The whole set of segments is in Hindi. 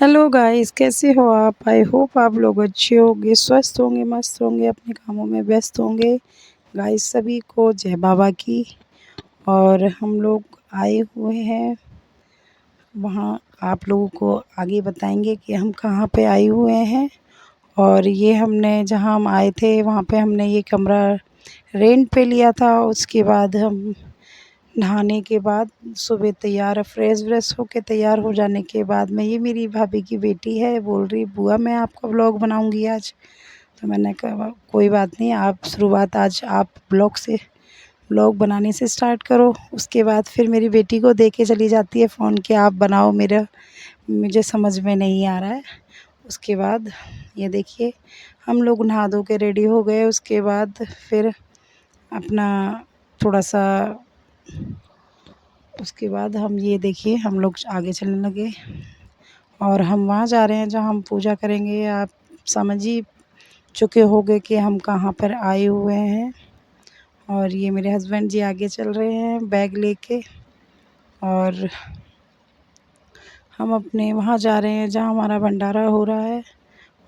हेलो गाइस, कैसे हो आप? आई होप आप लोग अच्छे होंगे, स्वस्थ होंगे, मस्त होंगे, अपने कामों में व्यस्त होंगे। गाइस, सभी को जय बाबा की। और हम लोग आए हुए हैं वहाँ, आप लोगों को आगे बताएंगे कि हम कहाँ पे आए हुए हैं। और ये हमने जहाँ हम आए थे वहाँ पे हमने ये कमरा रेंट पे लिया था। उसके बाद हम नहाने के बाद सुबह तैयार फ्रेश व्रेश होके तैयार हो जाने के बाद में, ये मेरी भाभी की बेटी है, बोल रही बुआ मैं आपका व्लॉग बनाऊंगी आज। तो मैंने कहा कोई बात नहीं, आप शुरुआत आज आप व्लॉग बनाने से स्टार्ट करो। उसके बाद फिर मेरी बेटी को दे के चली जाती है फ़ोन कि आप बनाओ, मेरा मुझे समझ में नहीं आ रहा है। उसके बाद ये देखिए, हम लोग नहा धो के रेडी हो गए। उसके बाद फिर अपना थोड़ा सा, उसके बाद हम ये देखिए हम लोग आगे चलने लगे और हम वहाँ जा रहे हैं जहाँ हम पूजा करेंगे। आप समझ ही चुके होंगे कि हम कहाँ पर आए हुए हैं। और ये मेरे हस्बैंड जी आगे चल रहे हैं बैग लेके, और हम अपने वहाँ जा रहे हैं जहाँ हमारा भंडारा हो रहा है।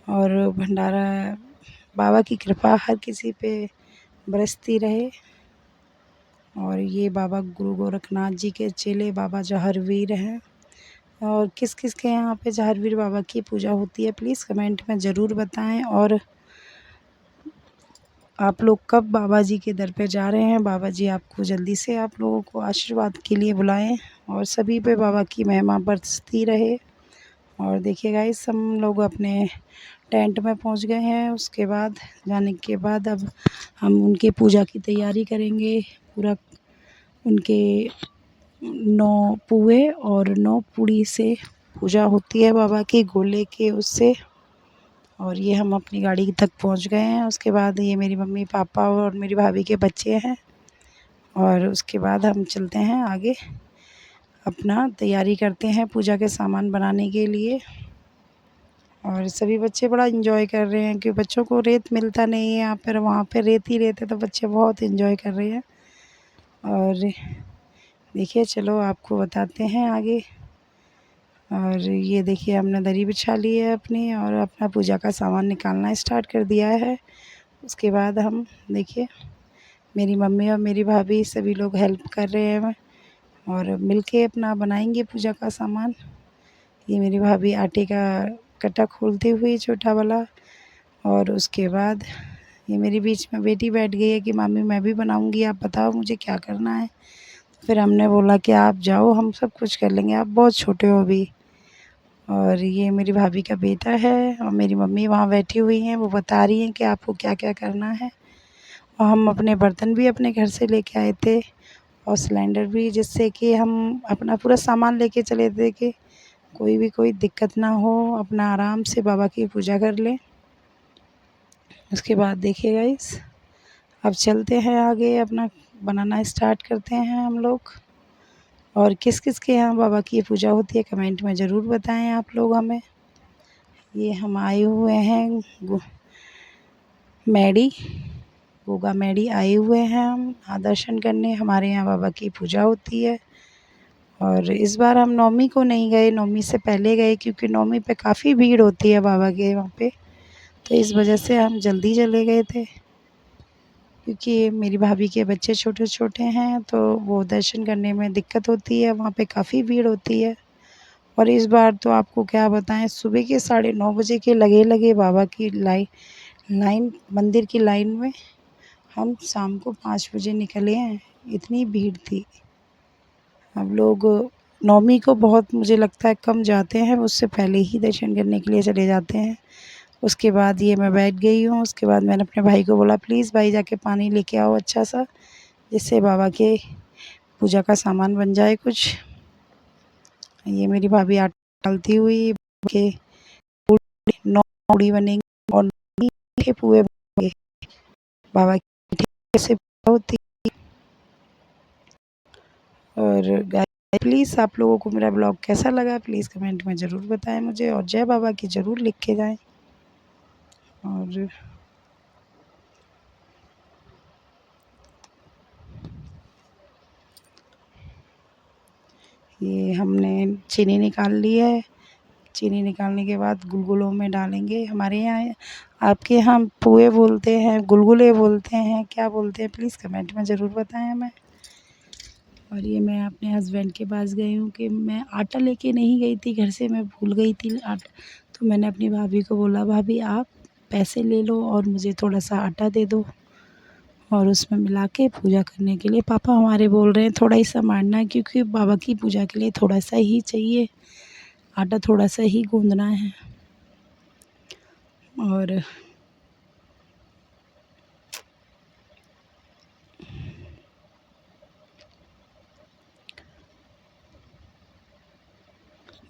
और भंडारा, बाबा की कृपा हर किसी पे बरसती रहे। और ये बाबा गुरु गोरखनाथ जी के चेले बाबा जहरवीर हैं। और किस किस के यहाँ पे जहरवीर बाबा की पूजा होती है, प्लीज़ कमेंट में ज़रूर बताएं। और आप लोग कब बाबा जी के दर पे जा रहे हैं? बाबा जी आपको जल्दी से आप लोगों को आशीर्वाद के लिए बुलाएं और सभी पे बाबा की महिमा बरसती रहे। और देखिए गाइस, हम लोग अपने टेंट में पहुंच गए हैं। उसके बाद जाने के बाद अब हम उनके पूजा की तैयारी करेंगे। पूरा उनके 9 पुए और 9 पूड़ी से पूजा होती है बाबा की, गोले के उससे। और ये हम अपनी गाड़ी तक पहुंच गए हैं। उसके बाद ये मेरी मम्मी पापा और मेरी भाभी के बच्चे हैं। और उसके बाद हम चलते हैं आगे, अपना तैयारी करते हैं पूजा के सामान बनाने के लिए। और सभी बच्चे बड़ा एंजॉय कर रहे हैं क्योंकि बच्चों को रेत मिलता नहीं है यहाँ पर, वहाँ पे रेत ही रेत है, तो बच्चे बहुत एंजॉय कर रहे हैं। और देखिए, चलो आपको बताते हैं आगे। और ये देखिए, हमने दरी बिछा ली है अपनी और अपना पूजा का सामान निकालना स्टार्ट कर दिया है। उसके बाद हम देखिए, मेरी मम्मी और मेरी भाभी सभी लोग हेल्प कर रहे हैं और मिलके अपना बनाएंगे पूजा का सामान। ये मेरी भाभी आटे का कट्टा खोलती हुई छोटा वाला। और उसके बाद ये मेरी बीच में बेटी बैठ गई है कि मामी मैं भी बनाऊंगी, आप बताओ मुझे क्या करना है। फिर हमने बोला कि आप जाओ, हम सब कुछ कर लेंगे, आप बहुत छोटे हो अभी। और ये मेरी भाभी का बेटा है और मेरी मम्मी वहाँ बैठी हुई हैं, वो बता रही हैं कि आपको क्या क्या करना है। और हम अपने बर्तन भी अपने घर से लेके आए थे और सिलेंडर भी, जिससे कि हम अपना पूरा सामान लेके चले थे कि कोई दिक्कत ना हो, अपना आराम से बाबा की पूजा कर लें। उसके बाद देखिए गाइस, अब चलते हैं आगे, अपना बनाना स्टार्ट करते हैं हम लोग। और किस किस के यहाँ बाबा की पूजा होती है कमेंट में ज़रूर बताएं आप लोग हमें। ये हम आए हुए हैं मैडी, गोगा मैडी आए हुए हैं हम यहाँ दर्शन करने। हमारे यहाँ बाबा की पूजा होती है। और इस बार हम नवमी को नहीं गए, नवमी से पहले गए क्योंकि नवमी पे काफ़ी भीड़ होती है बाबा के वहाँ पे, तो इस वजह से हम जल्दी चले गए थे। क्योंकि मेरी भाभी के बच्चे छोटे छोटे हैं तो वो दर्शन करने में दिक्कत होती है, वहाँ पे काफ़ी भीड़ होती है। और इस बार तो आपको क्या बताएं, सुबह के 9:30 बजे के लगे लगे बाबा की लाइन मंदिर की लाइन में हम शाम को 5 बजे निकले हैं, इतनी भीड़ थी। हम लोग नवमी को बहुत, मुझे लगता है, कम जाते हैं, उससे पहले ही दर्शन करने के लिए चले जाते हैं। उसके बाद ये मैं बैठ गई हूँ। उसके बाद मैंने अपने भाई को बोला प्लीज़ भाई जाके पानी लेके आओ अच्छा सा, जिससे बाबा के पूजा का सामान बन जाए कुछ। ये मेरी भाभी आटा डालती हुई के 9 पूड़ी बनेंगी और 9 मीठे पुए बनेंगे बाबा की मीठे से पूजा होती। और गाइस, प्लीज़ आप लोगों को मेरा ब्लॉग कैसा लगा प्लीज़ कमेंट में ज़रूर बताएं मुझे, और जय बाबा की ज़रूर लिख के जाएं। और ये हमने चीनी निकाल ली है चीनी निकालने के बाद गुलगुलों में डालेंगे। हमारे यहाँ, आपके यहाँ पुए बोलते हैं, गुलगुले बोलते हैं, क्या बोलते हैं प्लीज़ कमेंट में ज़रूर बताएं हमें। और ये मैं अपने हस्बैंड के पास गई हूँ कि मैं आटा लेके नहीं गई थी घर से, मैं भूल गई थी आटा। तो मैंने अपनी भाभी को बोला, भाभी आप पैसे ले लो और मुझे थोड़ा सा आटा दे दो, और उसमें मिला के पूजा करने के लिए। पापा हमारे बोल रहे हैं थोड़ा ही सा मारना है, क्योंकि बाबा की पूजा के लिए थोड़ा सा ही चाहिए, आटा थोड़ा सा ही गूंदना है। और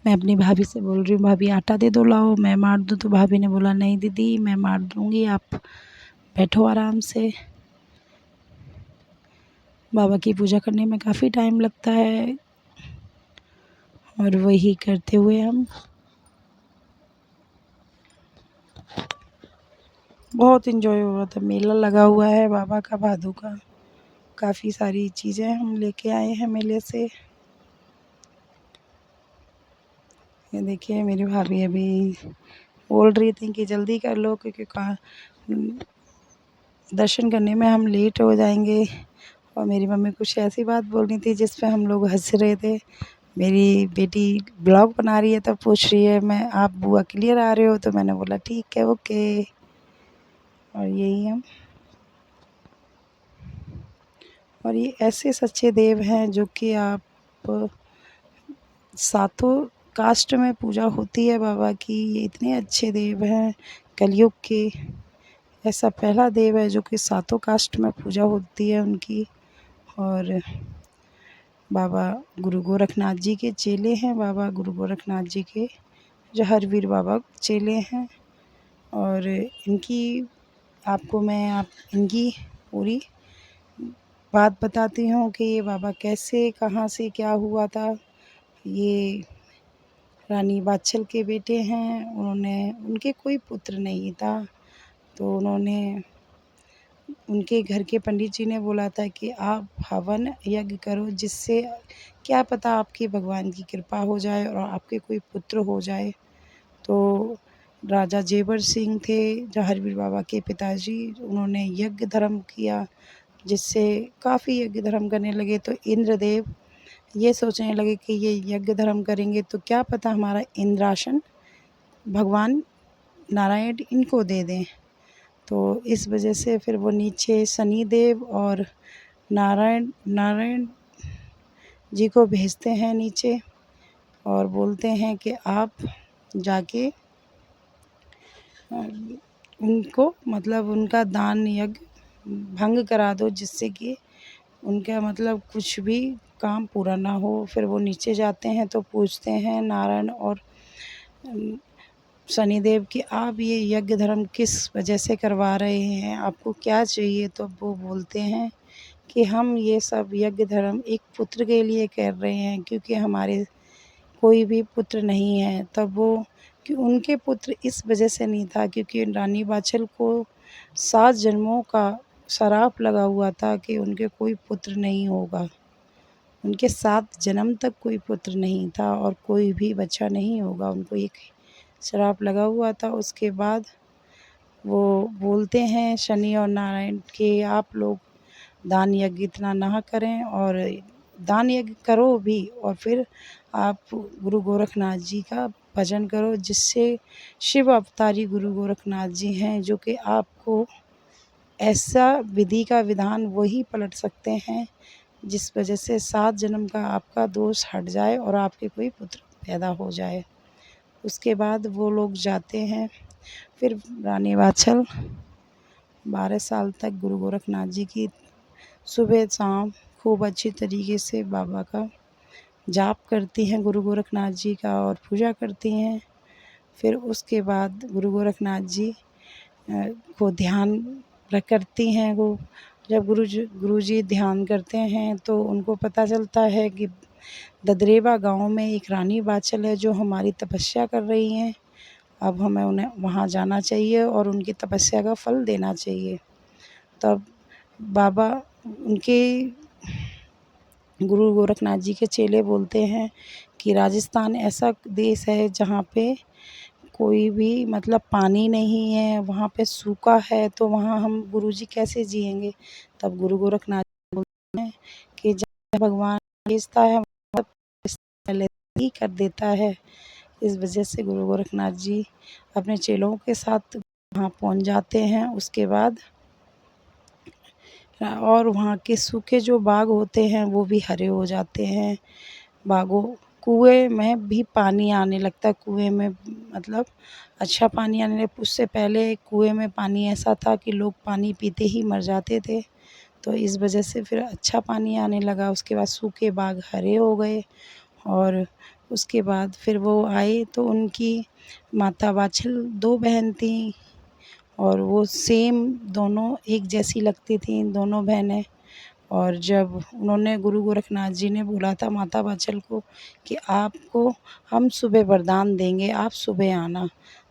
मैं अपनी भाभी से बोल रही हूँ, भाभी आटा दे दो लाओ, मैं मार दूँ। तो भाभी ने बोला, नहीं दीदी मैं मार दूँगी, आप बैठो आराम से। बाबा की पूजा करने में काफ़ी टाइम लगता है, और वही करते हुए हम बहुत इन्जॉय हो रहा था। मेला लगा हुआ है बाबा का, भादों का। काफ़ी सारी चीज़ें हम लेके आए हैं मेले से। ये देखिए मेरी भाभी अभी बोल रही थी कि जल्दी कर लो, क्योंकि दर्शन करने में हम लेट हो जाएंगे। और मेरी मम्मी कुछ ऐसी बात बोल रही थी जिस पे हम लोग हंस रहे थे। मेरी बेटी ब्लॉग बना रही है, तब पूछ रही है, मैं आप बुआ क्लियर आ रहे हो? तो मैंने बोला ठीक है, ओके। और यही हम, और ये ऐसे सच्चे देव हैं जो कि आप सातों कास्ट में पूजा होती है बाबा की। ये इतने अच्छे देव हैं कलयुग के। ऐसा पहला देव है जो कि सातों कास्ट में पूजा होती है उनकी। और बाबा गुरु गोरखनाथ जी के चेले हैं, बाबा गुरु गोरखनाथ जी के जो हरवीर बाबा चेले हैं। और इनकी आपको मैं इनकी पूरी बात बताती हूँ कि ये बाबा कैसे, कहाँ से, क्या हुआ था। ये रानी बादशल के बेटे हैं। उनके कोई पुत्र नहीं था, तो उनके घर के पंडित जी ने बोला था कि आप हवन यज्ञ करो, जिससे क्या पता आपकी भगवान की कृपा हो जाए और आपके कोई पुत्र हो जाए। तो राजा जेवर सिंह थे जो हरवीर बाबा के पिताजी, उन्होंने यज्ञ धर्म किया, जिससे काफ़ी यज्ञ धर्म करने लगे। तो इंद्रदेव ये सोचने लगे कि ये यज्ञ धर्म करेंगे तो क्या पता हमारा इंद्रासन भगवान नारायण इनको दे दें। तो इस वजह से फिर वो नीचे शनिदेव और नारायण जी को भेजते हैं नीचे, और बोलते हैं कि आप जाके उनको मतलब उनका दान यज्ञ भंग करा दो, जिससे कि उनका मतलब कुछ भी काम पूरा ना हो। फिर वो नीचे जाते हैं तो पूछते हैं नारायण और शनिदेव कि आप ये यज्ञ धर्म किस वजह से करवा रहे हैं, आपको क्या चाहिए? तो वो बोलते हैं कि हम ये सब यज्ञ धर्म एक पुत्र के लिए कर रहे हैं, क्योंकि हमारे कोई भी पुत्र नहीं है। तब वो कि उनके पुत्र इस वजह से नहीं था क्योंकि रानी बाछल को 7 जन्मों का श्राप लगा हुआ था कि उनके कोई पुत्र नहीं होगा। उनके 7 जन्म तक कोई पुत्र नहीं था और कोई भी बच्चा नहीं होगा, उनको एक श्राप लगा हुआ था। उसके बाद वो बोलते हैं शनि और नारायण कि आप लोग दान यज्ञ इतना ना करें, और दान यज्ञ करो भी, और फिर आप गुरु गोरखनाथ जी का भजन करो, जिससे शिव अवतारी गुरु गोरखनाथ जी हैं जो कि आपको ऐसा विधि का विधान वही पलट सकते हैं जिस वजह से 7 जन्म का आपका दोष हट जाए और आपके कोई पुत्र पैदा हो जाए। उसके बाद वो लोग जाते हैं। फिर रानी बाछल 12 साल तक गुरु गोरखनाथ जी की सुबह शाम खूब अच्छी तरीके से बाबा का जाप करती हैं, गुरु गोरखनाथ जी का, और पूजा करती हैं। फिर उसके बाद गुरु गोरखनाथ जी को ध्यान करती हैं। वो जब गुरुजी ध्यान करते हैं तो उनको पता चलता है कि ददरेवा गांव में एक रानी बाछल है जो हमारी तपस्या कर रही हैं। अब हमें उन्हें वहाँ जाना चाहिए और उनकी तपस्या का फल देना चाहिए। तब बाबा उनके गुरु गोरखनाथ जी के चेले बोलते हैं कि राजस्थान ऐसा देश है जहाँ पे कोई भी मतलब पानी नहीं है, वहाँ पे सूखा है, तो वहाँ हम गुरुजी कैसे जिएँगे। तब गुरु गोरखनाथ बोलते हैं कि जहाँ भगवान भेजता है वहाँ पहले ही कर देता है। इस वजह से गुरु गोरखनाथ जी अपने चेलों के साथ वहाँ पहुँच जाते हैं। उसके बाद और वहाँ के सूखे जो बाग होते हैं वो भी हरे हो जाते हैं। बागों कुएँ में भी पानी आने लगता है। कुएँ में मतलब अच्छा पानी आने लगा। उससे पहले कुएँ में पानी ऐसा था कि लोग पानी पीते ही मर जाते थे। तो इस वजह से फिर अच्छा पानी आने लगा। उसके बाद सूखे बाग हरे हो गए और उसके बाद फिर वो आए तो उनकी माता वात्सल 2 बहन थीं और वो सेम दोनों एक जैसी लगती थीं दोनों बहनें। और जब उन्होंने गुरु गोरखनाथ जी ने बोला था माता वात्सल को कि आपको हम सुबह वरदान देंगे, आप सुबह आना।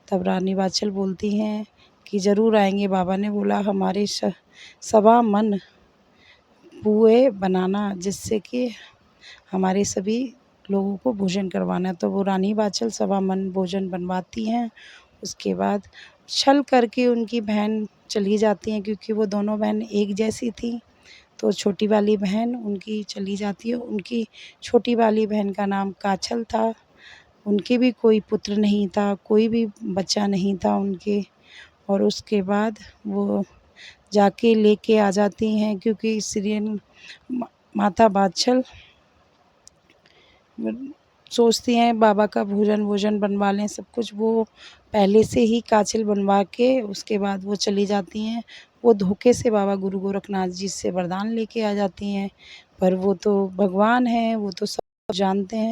तब रानी वात्सल बोलती हैं कि ज़रूर आएँगे। बाबा ने बोला हमारे 1.25 मन पुए बनाना जिससे कि हमारे सभी लोगों को भोजन करवाना है। तो वो रानी वात्सल 1.25 मन भोजन बनवाती हैं। उसके बाद छल करके उनकी बहन चली जाती हैं क्योंकि वो दोनों बहन एक जैसी थीं। तो छोटी वाली बहन उनकी चली जाती है। उनकी छोटी वाली बहन का नाम काछल था। उनके भी कोई पुत्र नहीं था, कोई भी बच्चा नहीं था उनके। और उसके बाद वो जाके लेके आ जाती हैं क्योंकि सीरियन माता वात्सल सोचती हैं बाबा का भोजन बनवा लें सब कुछ। वो पहले से ही काछल बनवा के उसके बाद वो चली जाती हैं। वो धोखे से बाबा गुरु गोरखनाथ जी से वरदान लेके आ जाती हैं, पर वो तो भगवान हैं, वो तो सब जानते हैं।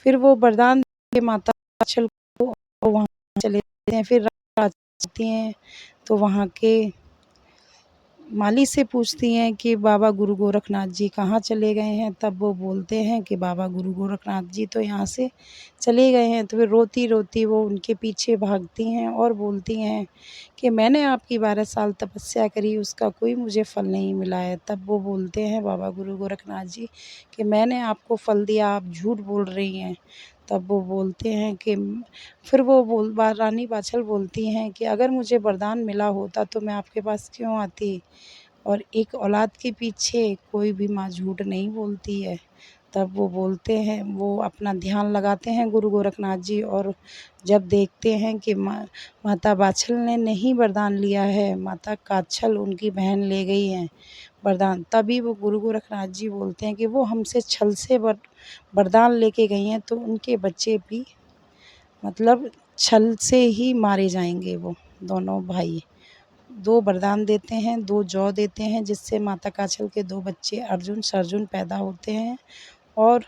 फिर वो वरदान दे के माता वात्सल को और वहाँ चले जाते हैं। फिर रात आती हैं तो वहाँ के माली से पूछती हैं कि बाबा गुरु गोरखनाथ जी कहाँ चले गए हैं। तब वो बोलते हैं कि बाबा गुरु गोरखनाथ जी तो यहाँ से चले गए हैं। तो फिर रोती-रोती वो उनके पीछे भागती हैं और बोलती हैं कि मैंने आपकी 12 साल तपस्या करी, उसका कोई मुझे फल नहीं मिला है। तब वो बोलते हैं बाबा गुरु गोरखनाथ जी कि मैंने आपको फल दिया, आप झूठ बोल रही हैं। तब वो बोलते हैं कि फिर वो रानी वात्सल बोलती हैं कि अगर मुझे वरदान मिला होता तो मैं आपके पास क्यों आती। और एक औलाद के पीछे कोई भी माँ झूठ नहीं बोलती है। तब वो बोलते हैं, वो अपना ध्यान लगाते हैं गुरु गोरखनाथ जी और जब देखते हैं कि माता वात्सल ने नहीं वरदान लिया है, माता काछल उनकी बहन ले गई हैं वरदान, तभी वो गुरु गोरखनाथ जी बोलते हैं कि वो हमसे छल से वरदान लेके गई हैं तो उनके बच्चे भी मतलब छल से ही मारे जाएँगे वो दोनों भाई। 2 वरदान देते हैं, 2 जौ देते हैं जिससे माता काछल के 2 बच्चे अर्जुन, सर्जुन पैदा होते हैं और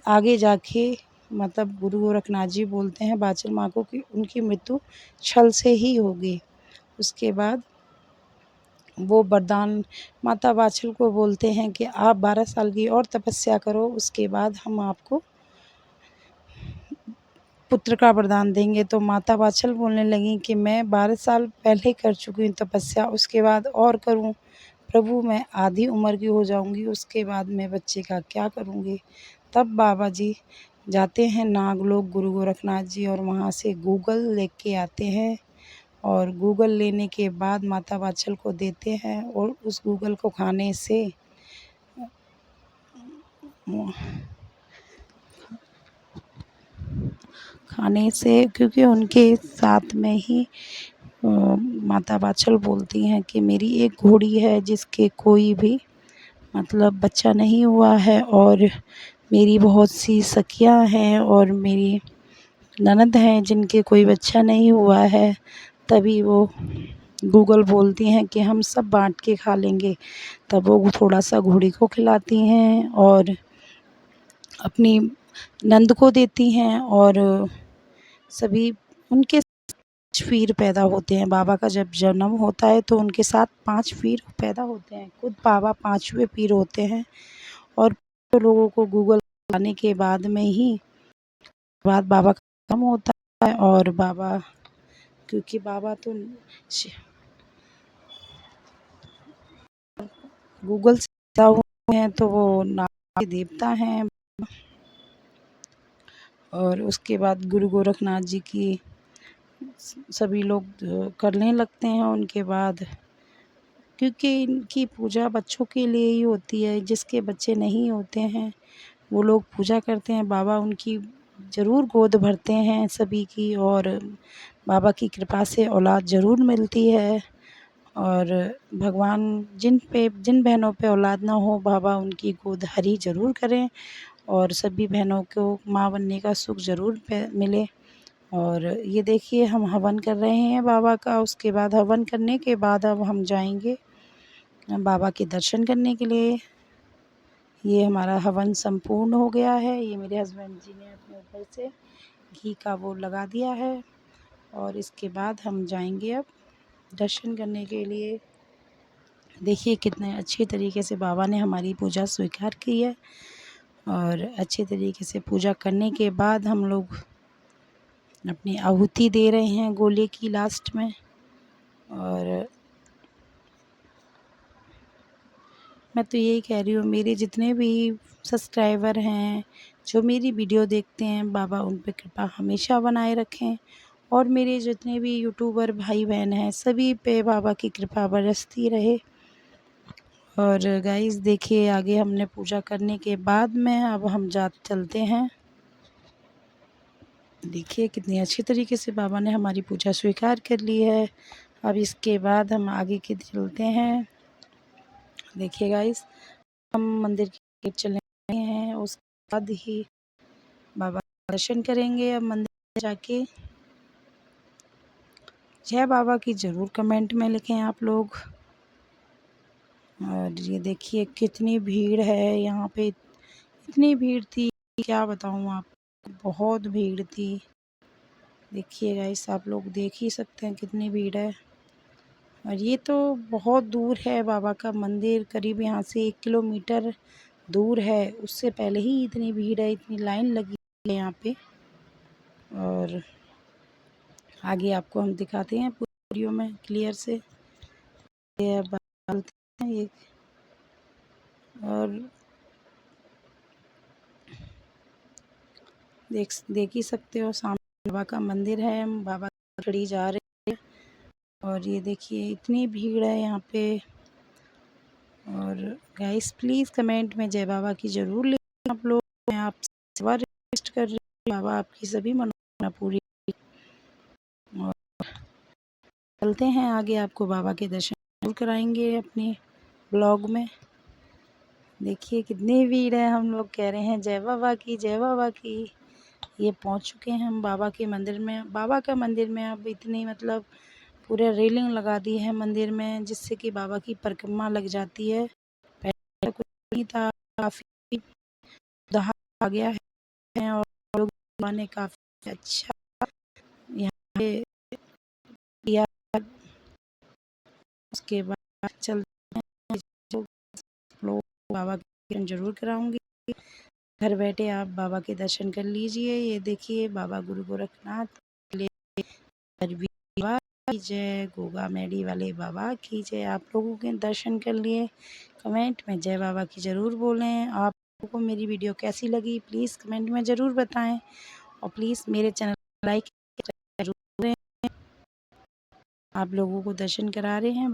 आगे जाके मतलब गुरु गोरखनाथ जी बोलते हैं वात्सल माँ को कि उनकी मृत्यु छल से ही होगी। उसके बाद वो वरदान माता वात्सल को बोलते हैं कि आप 12 साल की और तपस्या करो, उसके बाद हम आपको पुत्र का वरदान देंगे। तो माता वात्सल बोलने लगीं कि मैं 12 साल पहले कर चुकी हूँ तपस्या, उसके बाद और करूँ। प्रभु मैं आधी उम्र की हो जाऊँगी, उसके बाद मैं बच्चे का क्या करूँगी। तब बाबा जी जाते हैं नागलोक गुरु गोरखनाथ जी और वहाँ से गूगल लेके आते हैं और गूगल लेने के बाद माता वात्सल को देते हैं और उस गूगल को खाने से क्योंकि उनके साथ में ही माता वात्सल बोलती हैं कि मेरी एक घोड़ी है जिसके कोई भी मतलब बच्चा नहीं हुआ है और मेरी बहुत सी सखियाँ हैं और मेरी ननद हैं जिनके कोई बच्चा नहीं हुआ है। तभी वो गूगल बोलती हैं कि हम सब बाँट के खा लेंगे। तब वो थोड़ा-सा घोड़ी को खिलाती हैं और अपनी नंद को देती हैं और सभी उनके 5 वीर पैदा होते हैं। बाबा का जब जन्म होता है तो उनके साथ 5 वीर पैदा होते हैं। खुद बाबा 5वें पीर होते हैं और तो लोगों को गूगल आने के बाद में ही बाद बाबा का खत्म होता है और बाबा क्योंकि बाबा तो गूगल से पैदा हुए हैं तो वो नाग के देवता हैं। और उसके बाद गुरु गोरखनाथ जी की सभी लोग करने लगते हैं। उनके बाद क्योंकि इनकी पूजा बच्चों के लिए ही होती है, जिसके बच्चे नहीं होते हैं वो लोग पूजा करते हैं। बाबा उनकी ज़रूर गोद भरते हैं सभी की, और बाबा की कृपा से औलाद ज़रूर मिलती है। और भगवान जिन बहनों पे औलाद ना हो, बाबा उनकी गोद हरी ज़रूर करें और सभी बहनों को माँ बनने का सुख ज़रूर मिले। और ये देखिए हम हवन कर रहे हैं बाबा का। उसके बाद हवन करने के बाद अब हम जाएंगे बाबा के दर्शन करने के लिए। ये हमारा हवन संपूर्ण हो गया है। ये मेरे हस्बैंड जी ने अपने ऊपर से घी का वो लगा दिया है और इसके बाद हम जाएंगे अब दर्शन करने के लिए। देखिए कितने अच्छे तरीके से बाबा ने हमारी पूजा स्वीकार की है, और अच्छे तरीके से पूजा करने के बाद हम लोग अपनी आहुति दे रहे हैं गोले की लास्ट में। और मैं तो यही कह रही हूँ, मेरे जितने भी सब्सक्राइबर हैं जो मेरी वीडियो देखते हैं, बाबा उन पे कृपा हमेशा बनाए रखें। और मेरे जितने भी यूट्यूबर भाई बहन हैं सभी पे बाबा की कृपा बरसती रहे। और गाइस देखिए आगे हमने पूजा करने के बाद में अब हम चलते हैं। देखिए कितनी अच्छी तरीके से बाबा ने हमारी पूजा स्वीकार कर ली है। अब इसके बाद हम आगे के चलते हैं। देखिए गाइस हम मंदिर के गेट चले हैं, उसके बाद ही बाबा का दर्शन करेंगे। अब मंदिर जाके जय बाबा की ज़रूर कमेंट में लिखें आप लोग। और ये देखिए कितनी भीड़ है यहाँ पे, इतनी भीड़ थी क्या बताऊँ आपको, बहुत भीड़ थी। देखिए गाइस आप लोग देख ही सकते हैं कितनी भीड़ है। और ये तो बहुत दूर है बाबा का मंदिर, करीब यहाँ से 1 किलोमीटर दूर है। उससे पहले ही इतनी भीड़ है, इतनी लाइन लगी है यहाँ पे। और आगे आपको हम दिखाते हैं पूरी वीडियो में क्लियर से। ये अब डालते हैं ये। और देख ही सकते हो सामने बाबा का मंदिर है, हम बाबा खड़ी जा रहे हैं। और ये देखिए इतनी भीड़ है यहाँ पे। और गाइस प्लीज़ कमेंट में जय बाबा की ज़रूर लिखें आप लोग। मैं आपसे रिक्वेस्ट कर रही हूँ, बाबा आपकी सभी मनोकामना पूरी। और चलते हैं आगे, आपको बाबा के दर्शन जरूर कराएंगे अपने ब्लॉग में। देखिए कितनी भीड़ है, हम लोग कह रहे हैं जय बाबा की, जय बाबा की। ये पहुंच चुके हैं हम बाबा के मंदिर में। बाबा का मंदिर में अब इतनी मतलब पूरे रेलिंग लगा दी है मंदिर में, जिससे कि बाबा की परिक्रमा लग जाती है। पहले कुछ नहीं था, काफ़ी सुधार आ गया है। और लोग ने काफ़ी अच्छा यहाँ पे किया। उसके बाद चलते हैं, जो लोग बाबा के दर्शन जरूर कराऊंगी। घर बैठे आप बाबा के दर्शन कर लीजिए। ये देखिए बाबा गुरु गोरखनाथ की जय, गोगा मेडी वाले बाबा की जय। आप लोगों के दर्शन कर लिए, कमेंट में जय बाबा की ज़रूर बोलें। आप लोगों को मेरी वीडियो कैसी लगी प्लीज़ कमेंट में ज़रूर बताएं। और प्लीज़ मेरे चैनल को लाइक जरूर करें। आप लोगों को दर्शन करा रहे हैं।